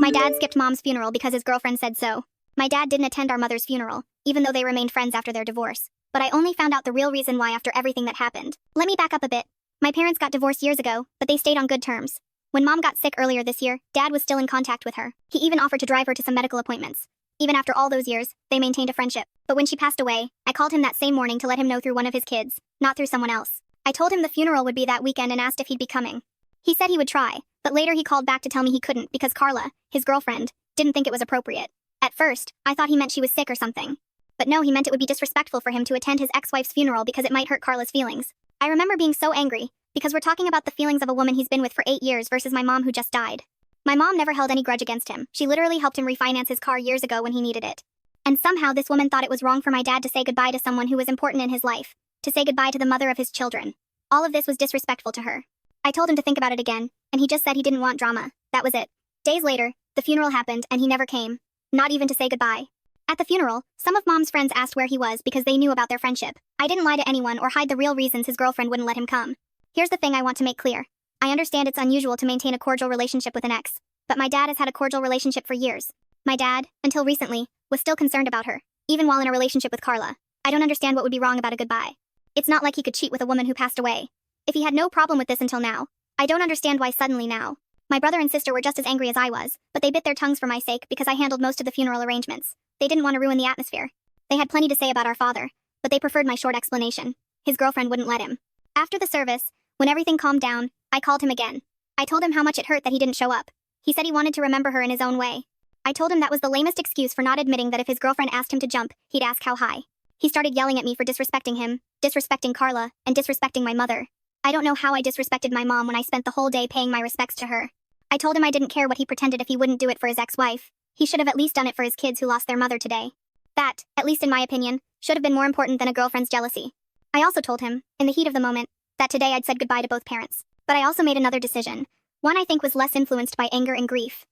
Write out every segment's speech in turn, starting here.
My dad skipped mom's funeral because his girlfriend said so. My dad didn't attend our mother's funeral, even though they remained friends after their divorce. But I only found out the real reason why after everything that happened. Let me back up a bit. My parents got divorced years ago, but they stayed on good terms. When mom got sick earlier this year, dad was still in contact with her. He even offered to drive her to some medical appointments. Even after all those years, they maintained a friendship. But when she passed away, I called him that same morning to let him know through one of his kids, not through someone else. I told him the funeral would be that weekend and asked if he'd be coming. He said he would try, but later he called back to tell me he couldn't because Carla, his girlfriend, didn't think it was appropriate. At first, I thought he meant she was sick or something. But no, he meant it would be disrespectful for him to attend his ex-wife's funeral because it might hurt Carla's feelings. I remember being so angry, because we're talking about the feelings of a woman he's been with for 8 years versus my mom who just died. My mom never held any grudge against him. She literally helped him refinance his car years ago when he needed it. And somehow this woman thought it was wrong for my dad to say goodbye to someone who was important in his life, to say goodbye to the mother of his children. All of this was disrespectful to her. I told him to think about it again, and he just said he didn't want drama. That was it. Days later, the funeral happened and he never came. Not even to say goodbye. At the funeral, some of mom's friends asked where he was because they knew about their friendship. I didn't lie to anyone or hide the real reasons his girlfriend wouldn't let him come. Here's the thing I want to make clear. I understand it's unusual to maintain a cordial relationship with an ex, but my dad has had a cordial relationship for years. My dad, until recently, was still concerned about her, even while in a relationship with Carla. I don't understand what would be wrong about a goodbye. It's not like he could cheat with a woman who passed away. If he had no problem with this until now, I don't understand why suddenly now. My brother and sister were just as angry as I was, but they bit their tongues for my sake because I handled most of the funeral arrangements. They didn't want to ruin the atmosphere. They had plenty to say about our father, but they preferred my short explanation. His girlfriend wouldn't let him. After the service, when everything calmed down, I called him again. I told him how much it hurt that he didn't show up. He said he wanted to remember her in his own way. I told him that was the lamest excuse for not admitting that if his girlfriend asked him to jump, he'd ask how high. He started yelling at me for disrespecting him, disrespecting Carla, and disrespecting my mother. I don't know how I disrespected my mom when I spent the whole day paying my respects to her. I told him I didn't care what he pretended if he wouldn't do it for his ex-wife. He should have at least done it for his kids who lost their mother today. That, at least in my opinion, should have been more important than a girlfriend's jealousy. I also told him, in the heat of the moment, that today I'd said goodbye to both parents. But I also made another decision. One I think was less influenced by anger and grief.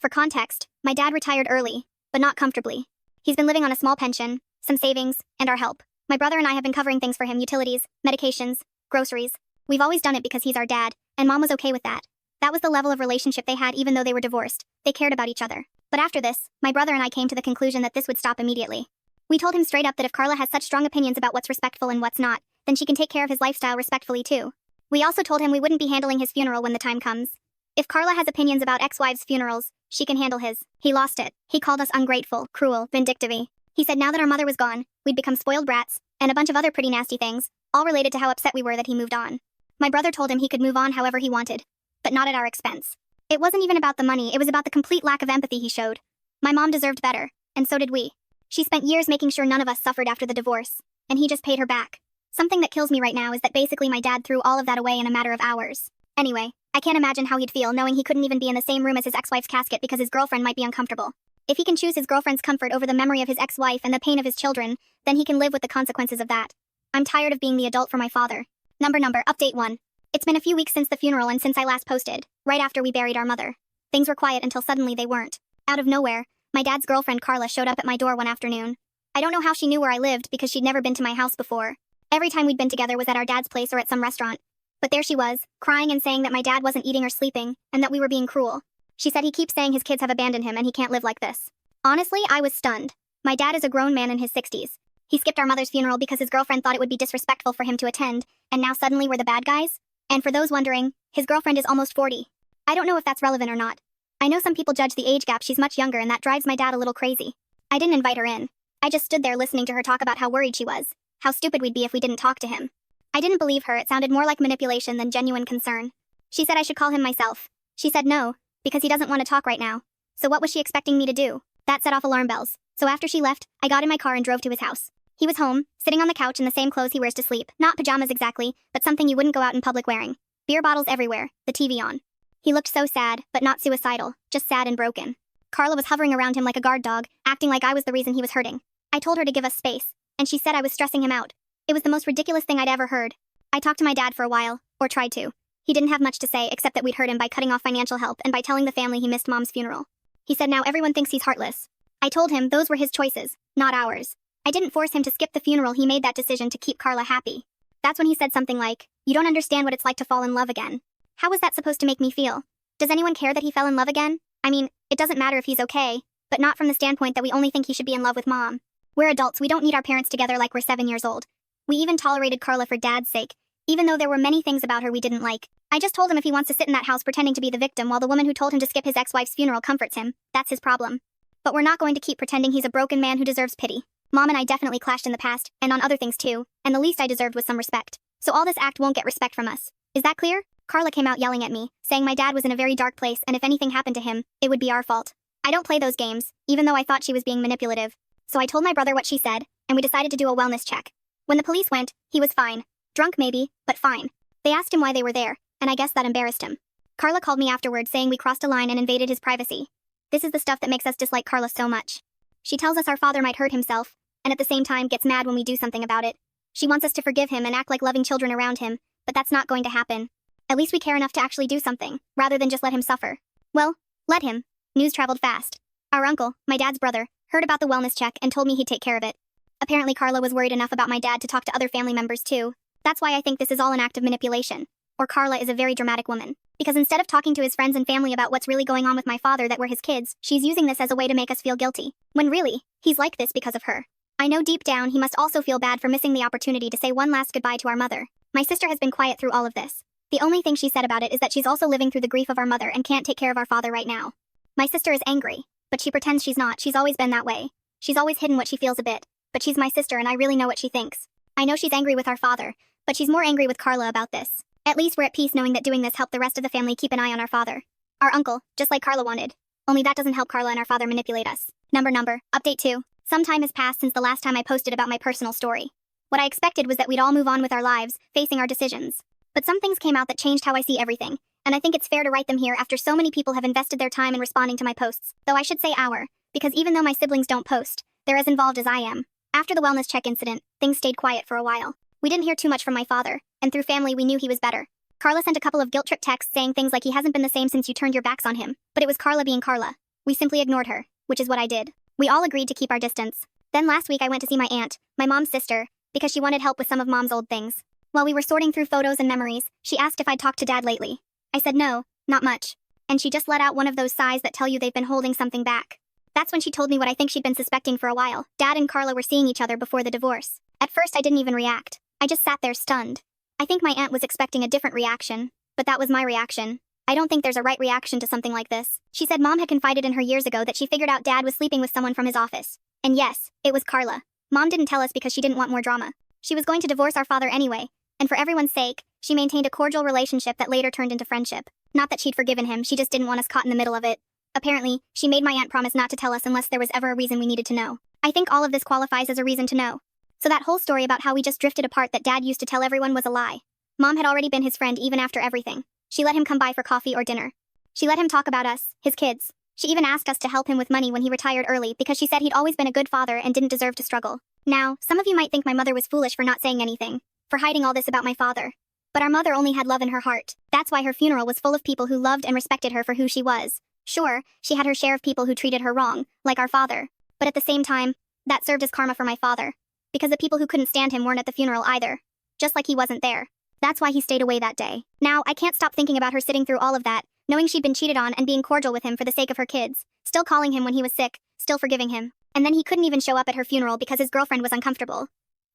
For context, my dad retired early, but not comfortably. He's been living on a small pension, some savings, and our help. My brother and I have been covering things for him: utilities, medications, groceries. We've always done it because he's our dad, and mom was okay with that. That was the level of relationship they had even though they were divorced. They cared about each other. But after this, my brother and I came to the conclusion that this would stop immediately. We told him straight up that if Carla has such strong opinions about what's respectful and what's not, then she can take care of his lifestyle respectfully too. We also told him we wouldn't be handling his funeral when the time comes. If Carla has opinions about ex-wives' funerals, she can handle his. He lost it. He called us ungrateful, cruel, vindictive. He said now that our mother was gone, we'd become spoiled brats, and a bunch of other pretty nasty things, all related to how upset we were that he moved on. My brother told him he could move on however he wanted, but not at our expense. It wasn't even about the money, it was about the complete lack of empathy he showed. My mom deserved better, and so did we. She spent years making sure none of us suffered after the divorce, and he just paid her back. Something that kills me right now is that basically my dad threw all of that away in a matter of hours. Anyway, I can't imagine how he'd feel knowing he couldn't even be in the same room as his ex-wife's casket because his girlfriend might be uncomfortable. If he can choose his girlfriend's comfort over the memory of his ex-wife and the pain of his children, then he can live with the consequences of that. I'm tired of being the adult for my father. Number, update 1. It's been a few weeks since the funeral and since I last posted, right after we buried our mother. Things were quiet until suddenly they weren't. Out of nowhere, my dad's girlfriend Carla showed up at my door one afternoon. I don't know how she knew where I lived because she'd never been to my house before. Every time we'd been together was at our dad's place or at some restaurant. But there she was, crying and saying that my dad wasn't eating or sleeping, and that we were being cruel. She said he keeps saying his kids have abandoned him and he can't live like this. Honestly, I was stunned. My dad is a grown man in his 60s. He skipped our mother's funeral because his girlfriend thought it would be disrespectful for him to attend, and now suddenly we're the bad guys? And for those wondering, his girlfriend is almost 40. I don't know if that's relevant or not. I know some people judge the age gap, she's much younger, and that drives my dad a little crazy. I didn't invite her in. I just stood there listening to her talk about how worried she was, how stupid we'd be if we didn't talk to him. I didn't believe her, it sounded more like manipulation than genuine concern. She said I should call him myself. She said no, because he doesn't want to talk right now. So what was she expecting me to do? That set off alarm bells. So after she left, I got in my car and drove to his house. He was home, sitting on the couch in the same clothes he wears to sleep. Not pajamas exactly, but something you wouldn't go out in public wearing. Beer bottles everywhere, the TV on. He looked so sad, but not suicidal, just sad and broken. Carla was hovering around him like a guard dog, acting like I was the reason he was hurting. I told her to give us space, and she said I was stressing him out. It was the most ridiculous thing I'd ever heard. I talked to my dad for a while, or tried to. He didn't have much to say except that we'd hurt him by cutting off financial help and by telling the family he missed mom's funeral. He said now everyone thinks he's heartless. I told him those were his choices, not ours. I didn't force him to skip the funeral, he made that decision to keep Carla happy. That's when he said something like, "You don't understand what it's like to fall in love again." How was that supposed to make me feel? Does anyone care that he fell in love again? I mean, it doesn't matter if he's okay, but not from the standpoint that we only think he should be in love with mom. We're adults, we don't need our parents together like we're 7 years old. We even tolerated Carla for dad's sake, even though there were many things about her we didn't like. I just told him if he wants to sit in that house pretending to be the victim while the woman who told him to skip his ex-wife's funeral comforts him, that's his problem. But we're not going to keep pretending he's a broken man who deserves pity. Mom and I definitely clashed in the past, and on other things too, and the least I deserved was some respect. So all this act won't get respect from us. Is that clear? Carla came out yelling at me, saying my dad was in a very dark place and if anything happened to him, it would be our fault. I don't play those games, even though I thought she was being manipulative. So I told my brother what she said, and we decided to do a wellness check. When the police went, he was fine. Drunk maybe, but fine. They asked him why they were there, and I guess that embarrassed him. Carla called me afterward saying we crossed a line and invaded his privacy. This is the stuff that makes us dislike Carla so much. She tells us our father might hurt himself, and at the same time gets mad when we do something about it. She wants us to forgive him and act like loving children around him, but that's not going to happen. At least we care enough to actually do something, rather than just let him suffer. Well, let him. News traveled fast. Our uncle, my dad's brother, heard about the wellness check and told me he'd take care of it. Apparently Carla was worried enough about my dad to talk to other family members too. That's why I think this is all an act of manipulation. Or Carla is a very dramatic woman. Because instead of talking to his friends and family about what's really going on with my father that we're his kids, she's using this as a way to make us feel guilty. When really, he's like this because of her. I know deep down he must also feel bad for missing the opportunity to say one last goodbye to our mother. My sister has been quiet through all of this. The only thing she said about it is that she's also living through the grief of our mother and can't take care of our father right now. My sister is angry, but she pretends she's not. She's always been that way. She's always hidden what she feels a bit, but she's my sister and I really know what she thinks. I know she's angry with our father, but she's more angry with Carla about this. At least we're at peace knowing that doing this helped the rest of the family keep an eye on our father. Our uncle, just like Carla wanted. Only that doesn't help Carla and our father manipulate us. Number. Update 2. Some time has passed since the last time I posted about my personal story. What I expected was that we'd all move on with our lives, facing our decisions. But some things came out that changed how I see everything, and I think it's fair to write them here after so many people have invested their time in responding to my posts. Though I should say our, because even though my siblings don't post, they're as involved as I am. After the wellness check incident, things stayed quiet for a while. We didn't hear too much from my father, and through family we knew he was better. Carla sent a couple of guilt trip texts saying things like he hasn't been the same since you turned your backs on him, but it was Carla being Carla. We simply ignored her, which is what I did. We all agreed to keep our distance. Then last week I went to see my aunt, my mom's sister, because she wanted help with some of mom's old things. While we were sorting through photos and memories, she asked if I'd talked to dad lately. I said no, not much. And she just let out one of those sighs that tell you they've been holding something back. That's when she told me what I think she'd been suspecting for a while. Dad and Carla were seeing each other before the divorce. At first I didn't even react. I just sat there stunned. I think my aunt was expecting a different reaction, but that was my reaction. I don't think there's a right reaction to something like this. She said mom had confided in her years ago that she figured out dad was sleeping with someone from his office. And yes, it was Carla. Mom didn't tell us because she didn't want more drama. She was going to divorce our father anyway, and for everyone's sake, she maintained a cordial relationship that later turned into friendship. Not that she'd forgiven him, she just didn't want us caught in the middle of it. Apparently, she made my aunt promise not to tell us unless there was ever a reason we needed to know. I think all of this qualifies as a reason to know. So that whole story about how we just drifted apart that dad used to tell everyone was a lie. Mom had already been his friend even after everything. She let him come by for coffee or dinner. She let him talk about us, his kids. She even asked us to help him with money when he retired early because she said he'd always been a good father and didn't deserve to struggle. Now, some of you might think my mother was foolish for not saying anything, for hiding all this about my father. But our mother only had love in her heart. That's why her funeral was full of people who loved and respected her for who she was. Sure, she had her share of people who treated her wrong, like our father. But at the same time, that served as karma for my father. Because the people who couldn't stand him weren't at the funeral either. Just like he wasn't there. That's why he stayed away that day. Now, I can't stop thinking about her sitting through all of that, knowing she'd been cheated on and being cordial with him for the sake of her kids, still calling him when he was sick, still forgiving him. And then he couldn't even show up at her funeral because his girlfriend was uncomfortable.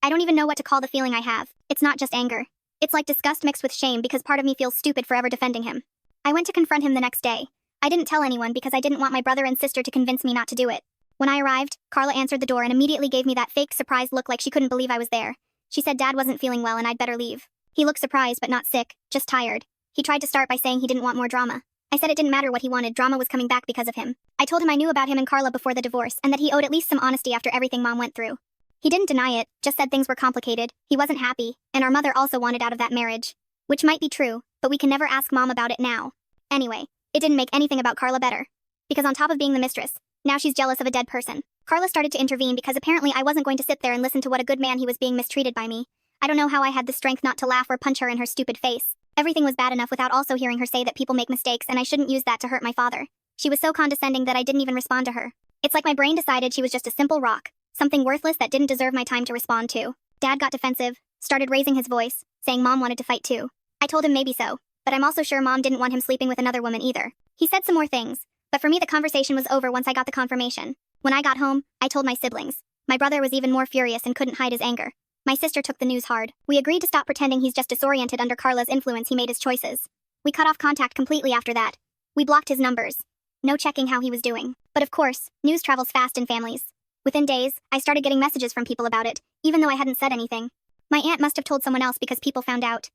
I don't even know what to call the feeling I have. It's not just anger. It's like disgust mixed with shame because part of me feels stupid for ever defending him. I went to confront him the next day. I didn't tell anyone because I didn't want my brother and sister to convince me not to do it. When I arrived, Carla answered the door and immediately gave me that fake surprised look like she couldn't believe I was there. She said dad wasn't feeling well and I'd better leave. He looked surprised but not sick, just tired. He tried to start by saying he didn't want more drama. I said it didn't matter what he wanted, drama was coming back because of him. I told him I knew about him and Carla before the divorce and that he owed at least some honesty after everything mom went through. He didn't deny it, just said things were complicated, he wasn't happy, and our mother also wanted out of that marriage. Which might be true, but we can never ask mom about it now. Anyway, it didn't make anything about Carla better. Because on top of being the mistress, now she's jealous of a dead person. Carla started to intervene because apparently I wasn't going to sit there and listen to what a good man he was being mistreated by me. I don't know how I had the strength not to laugh or punch her in her stupid face. Everything was bad enough without also hearing her say that people make mistakes and I shouldn't use that to hurt my father. She was so condescending that I didn't even respond to her. It's like my brain decided she was just a simple rock, something worthless that didn't deserve my time to respond to. Dad got defensive, started raising his voice, saying mom wanted to fight too. I told him maybe so, but I'm also sure mom didn't want him sleeping with another woman either. He said some more things, But for me, the conversation was over once I got the confirmation. When I got home, I told my siblings. My brother was even more furious and couldn't hide his anger. My sister took the news hard. We agreed to stop pretending he's just disoriented under Carla's influence. He made his choices. We cut off contact completely after that. We blocked his numbers. No checking how he was doing. But of course, news travels fast in families. Within days, I started getting messages from people about it, even though I hadn't said anything. My aunt must have told someone else because people found out.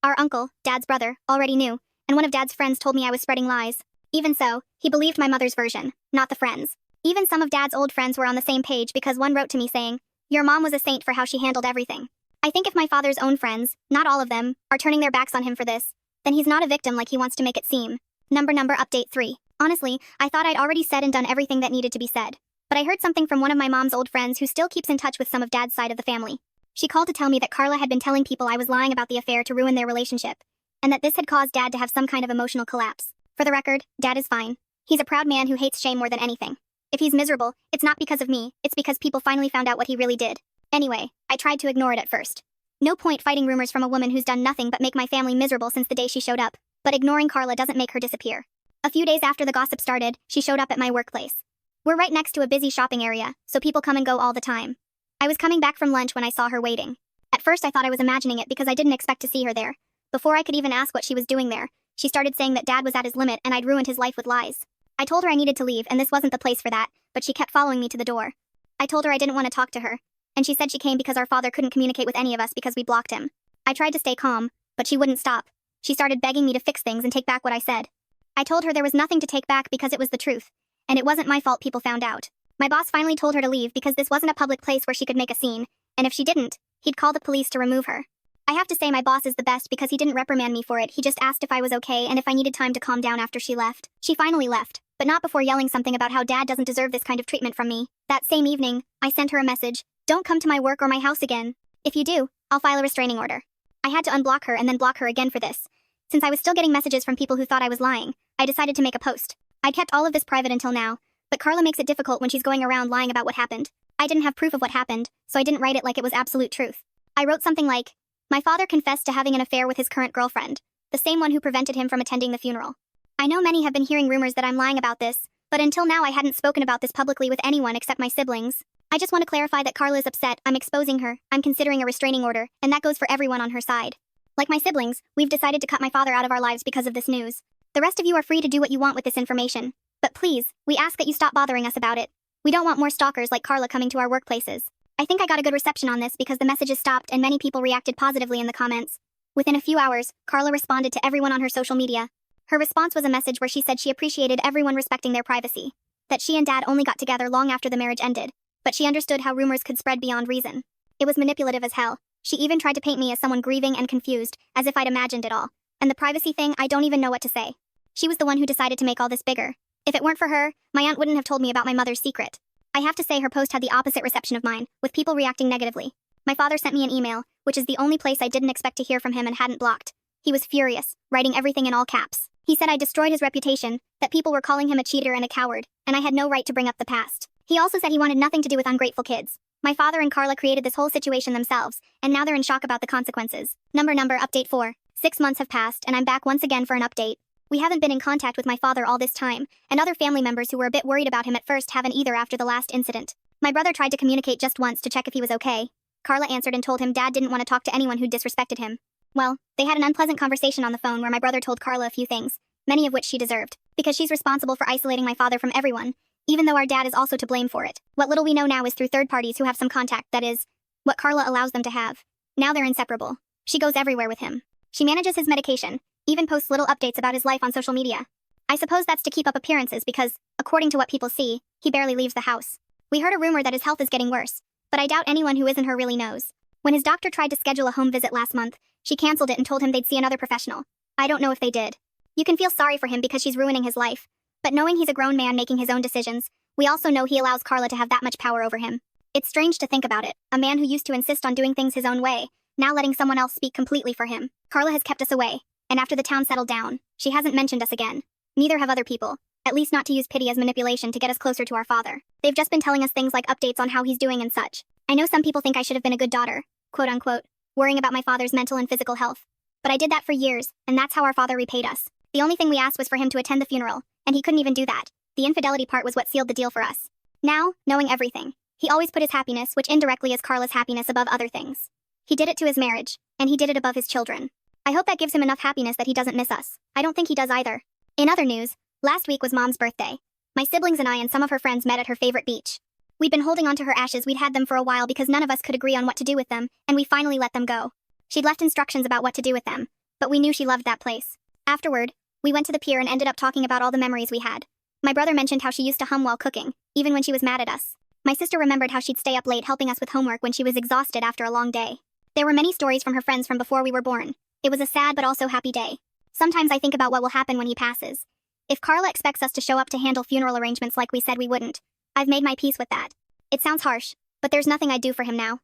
Our uncle, Dad's brother, already knew, and one of Dad's friends told me I was spreading lies. Even so, he believed my mother's version, not the friends. Even some of Dad's old friends were on the same page because one wrote to me saying, "Your mom was a saint for how she handled everything." I think if my father's own friends, not all of them, are turning their backs on him for this, then he's not a victim like he wants to make it seem. Number update 3. Honestly, I thought I'd already said and done everything that needed to be said. But I heard something from one of my mom's old friends who still keeps in touch with some of Dad's side of the family. She called to tell me that Carla had been telling people I was lying about the affair to ruin their relationship, and that this had caused Dad to have some kind of emotional collapse. For the record, Dad is fine. He's a proud man who hates shame more than anything. If he's miserable, it's not because of me, it's because people finally found out what he really did. Anyway, I tried to ignore it at first. No point fighting rumors from a woman who's done nothing but make my family miserable since the day she showed up. But ignoring Carla doesn't make her disappear. A few days after the gossip started, she showed up at my workplace. We're right next to a busy shopping area, so people come and go all the time. I was coming back from lunch when I saw her waiting. At first I thought I was imagining it because I didn't expect to see her there. Before I could even ask what she was doing there, she started saying that Dad was at his limit and I'd ruined his life with lies. I told her I needed to leave and this wasn't the place for that, but she kept following me to the door. I told her I didn't want to talk to her, and she said she came because our father couldn't communicate with any of us because we blocked him. I tried to stay calm, but she wouldn't stop. She started begging me to fix things and take back what I said. I told her there was nothing to take back because it was the truth, and it wasn't my fault people found out. My boss finally told her to leave because this wasn't a public place where she could make a scene, and if she didn't, he'd call the police to remove her. I have to say my boss is the best because he didn't reprimand me for it, he just asked if I was okay and if I needed time to calm down after she left. She finally left, but not before yelling something about how Dad doesn't deserve this kind of treatment from me. That same evening, I sent her a message, "Don't come to my work or my house again. If you do, I'll file a restraining order." I had to unblock her and then block her again for this. Since I was still getting messages from people who thought I was lying, I decided to make a post. I'd kept all of this private until now, but Carla makes it difficult when she's going around lying about what happened. I didn't have proof of what happened, so I didn't write it like it was absolute truth. I wrote something like, "My father confessed to having an affair with his current girlfriend, the same one who prevented him from attending the funeral. I know many have been hearing rumors that I'm lying about this, but until now I hadn't spoken about this publicly with anyone except my siblings. I just want to clarify that Carla is upset, I'm exposing her, I'm considering a restraining order, and that goes for everyone on her side. Like my siblings, we've decided to cut my father out of our lives because of this news. The rest of you are free to do what you want with this information. But please, we ask that you stop bothering us about it. We don't want more stalkers like Carla coming to our workplaces." I think I got a good reception on this because the messages stopped and many people reacted positively in the comments. Within a few hours, Carla responded to everyone on her social media. Her response was a message where she said she appreciated everyone respecting their privacy, that she and Dad only got together long after the marriage ended, but she understood how rumors could spread beyond reason. It was manipulative as hell. She even tried to paint me as someone grieving and confused, as if I'd imagined it all. And the privacy thing, I don't even know what to say. She was the one who decided to make all this bigger. If it weren't for her, my aunt wouldn't have told me about my mother's secret. I have to say her post had the opposite reception of mine, with people reacting negatively. My father sent me an email, which is the only place I didn't expect to hear from him and hadn't blocked. He was furious, writing everything in all caps. He said I destroyed his reputation, that people were calling him a cheater and a coward, and I had no right to bring up the past. He also said he wanted nothing to do with ungrateful kids. My father and Carla created this whole situation themselves, and now they're in shock about the consequences. Number update 4. 6 months have passed and I'm back once again for an update. We haven't been in contact with my father all this time, and other family members who were a bit worried about him at first haven't either after the last incident. My brother tried to communicate just once to check if he was okay. Carla answered and told him Dad didn't want to talk to anyone who disrespected him. Well, they had an unpleasant conversation on the phone where my brother told Carla a few things, many of which she deserved, because she's responsible for isolating my father from everyone, even though our dad is also to blame for it. What little we know now is through third parties who have some contact, that is, what Carla allows them to have. Now they're inseparable. She goes everywhere with him. She manages his medication, even posts little updates about his life on social media. I suppose that's to keep up appearances because, according to what people see, he barely leaves the house. We heard a rumor that his health is getting worse, but I doubt anyone who isn't her really knows. When his doctor tried to schedule a home visit last month, she canceled it and told him they'd see another professional. I don't know if they did. You can feel sorry for him because she's ruining his life, but knowing he's a grown man making his own decisions, we also know he allows Carla to have that much power over him. It's strange to think about it, a man who used to insist on doing things his own way, now letting someone else speak completely for him. Carla has kept us away, and after the town settled down, she hasn't mentioned us again. Neither have other people, at least not to use pity as manipulation to get us closer to our father. They've just been telling us things like updates on how he's doing and such. I know some people think I should have been a good daughter, quote unquote, worrying about my father's mental and physical health. But I did that for years, and that's how our father repaid us. The only thing we asked was for him to attend the funeral, and he couldn't even do that. The infidelity part was what sealed the deal for us. Now, knowing everything, he always put his happiness, which indirectly is Carla's happiness, above other things. He did it to his marriage, and he did it above his children. I hope that gives him enough happiness that he doesn't miss us. I don't think he does either. In other news, last week was Mom's birthday. My siblings and I and some of her friends met at her favorite beach. We'd been holding on to her ashes. We'd had them for a while because none of us could agree on what to do with them, and we finally let them go. She'd left instructions about what to do with them, but we knew she loved that place. Afterward, we went to the pier and ended up talking about all the memories we had. My brother mentioned how she used to hum while cooking, even when she was mad at us. My sister remembered how she'd stay up late helping us with homework when she was exhausted after a long day. There were many stories from her friends from before we were born. It was a sad but also happy day. Sometimes I think about what will happen when he passes. If Carla expects us to show up to handle funeral arrangements like we said we wouldn't, I've made my peace with that. It sounds harsh, but there's nothing I'd do for him now.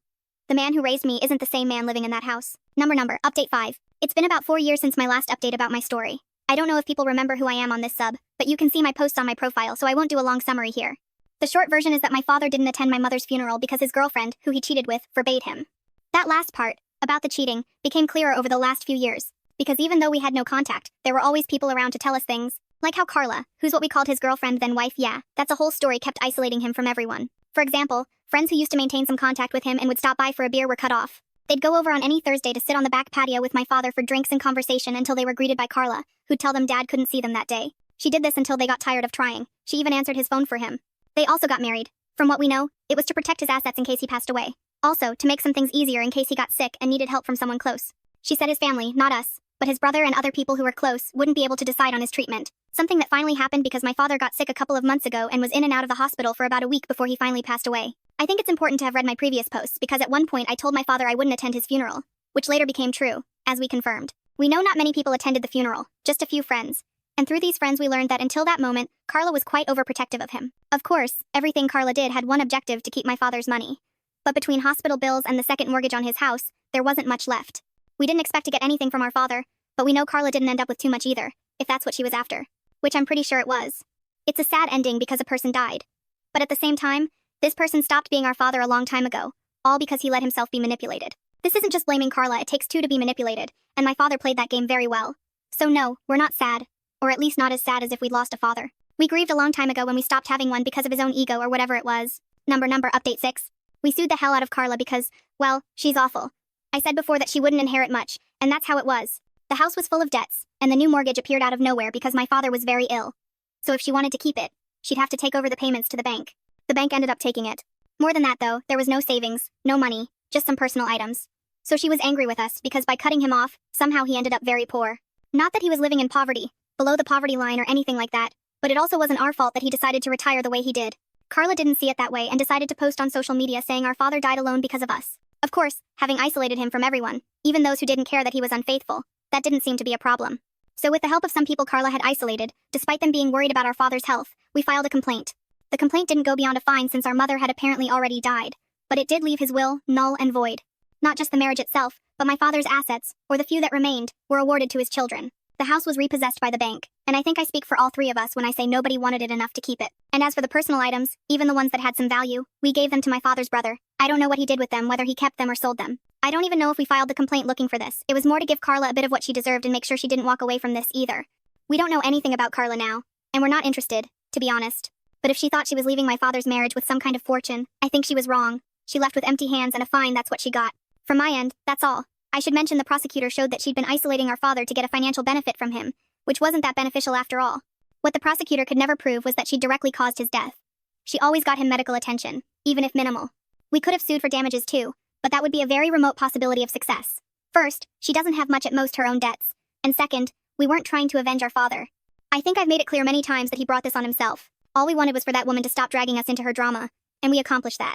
The man who raised me isn't the same man living in that house. Number, update 5. It's been about 4 years since my last update about my story. I don't know if people remember who I am on this sub, but you can see my posts on my profile, so I won't do a long summary here. The short version is that my father didn't attend my mother's funeral because his girlfriend, who he cheated with, forbade him. That last part, about the cheating, became clearer over the last few years, because even though we had no contact, there were always people around to tell us things, like how Carla, who's what we called his girlfriend then wife, yeah, that's a whole story, kept isolating him from everyone. For example, friends who used to maintain some contact with him and would stop by for a beer were cut off. They'd go over on any Thursday to sit on the back patio with my father for drinks and conversation until they were greeted by Carla, who'd tell them Dad couldn't see them that day. She did this until they got tired of trying. She even answered his phone for him. They also got married. From what we know, it was to protect his assets in case he passed away. Also, to make some things easier in case he got sick and needed help from someone close. She said his family, not us, but his brother and other people who were close, wouldn't be able to decide on his treatment. Something that finally happened because my father got sick a couple of months ago and was in and out of the hospital for about a week before he finally passed away. I think it's important to have read my previous posts because at one point I told my father I wouldn't attend his funeral, which later became true, as we confirmed. We know not many people attended the funeral, just a few friends. And through these friends we learned that until that moment, Carla was quite overprotective of him. Of course, everything Carla did had one objective: to keep my father's money. But between hospital bills and the second mortgage on his house, there wasn't much left. We didn't expect to get anything from our father, but we know Carla didn't end up with too much either, if that's what she was after. Which I'm pretty sure it was. It's a sad ending because a person died. But at the same time, this person stopped being our father a long time ago, all because he let himself be manipulated. This isn't just blaming Carla, it takes two to be manipulated, and my father played that game very well. So no, we're not sad. Or at least not as sad as if we'd lost a father. We grieved a long time ago when we stopped having one because of his own ego or whatever it was. Number, update 6. We sued the hell out of Carla because, well, she's awful. I said before that she wouldn't inherit much, and that's how it was. The house was full of debts, and the new mortgage appeared out of nowhere because my father was very ill. So if she wanted to keep it, she'd have to take over the payments to the bank. The bank ended up taking it. More than that though, there was no savings, no money, just some personal items. So she was angry with us because by cutting him off, somehow he ended up very poor. Not that he was living in poverty, below the poverty line or anything like that, but it also wasn't our fault that he decided to retire the way he did. Carla didn't see it that way and decided to post on social media saying our father died alone because of us. Of course, having isolated him from everyone, even those who didn't care that he was unfaithful, that didn't seem to be a problem. So with the help of some people Carla had isolated, despite them being worried about our father's health, we filed a complaint. The complaint didn't go beyond a fine since our mother had apparently already died, but it did leave his will null and void. Not just the marriage itself, but my father's assets, or the few that remained, were awarded to his children. The house was repossessed by the bank, and I think I speak for all three of us when I say nobody wanted it enough to keep it. And as for the personal items, even the ones that had some value, we gave them to my father's brother. I don't know what he did with them, whether he kept them or sold them. I don't even know if we filed the complaint looking for this. It was more to give Carla a bit of what she deserved and make sure she didn't walk away from this either. We don't know anything about Carla now, and we're not interested, to be honest. But if she thought she was leaving my father's marriage with some kind of fortune, I think she was wrong. She left with empty hands and a fine, that's what she got. From my end, that's all. I should mention the prosecutor showed that she'd been isolating our father to get a financial benefit from him, which wasn't that beneficial after all. What the prosecutor could never prove was that she directly caused his death. She always got him medical attention, even if minimal. We could have sued for damages too, but that would be a very remote possibility of success. First, she doesn't have much, at most her own debts. And second, we weren't trying to avenge our father. I think I've made it clear many times that he brought this on himself. All we wanted was for that woman to stop dragging us into her drama, and we accomplished that.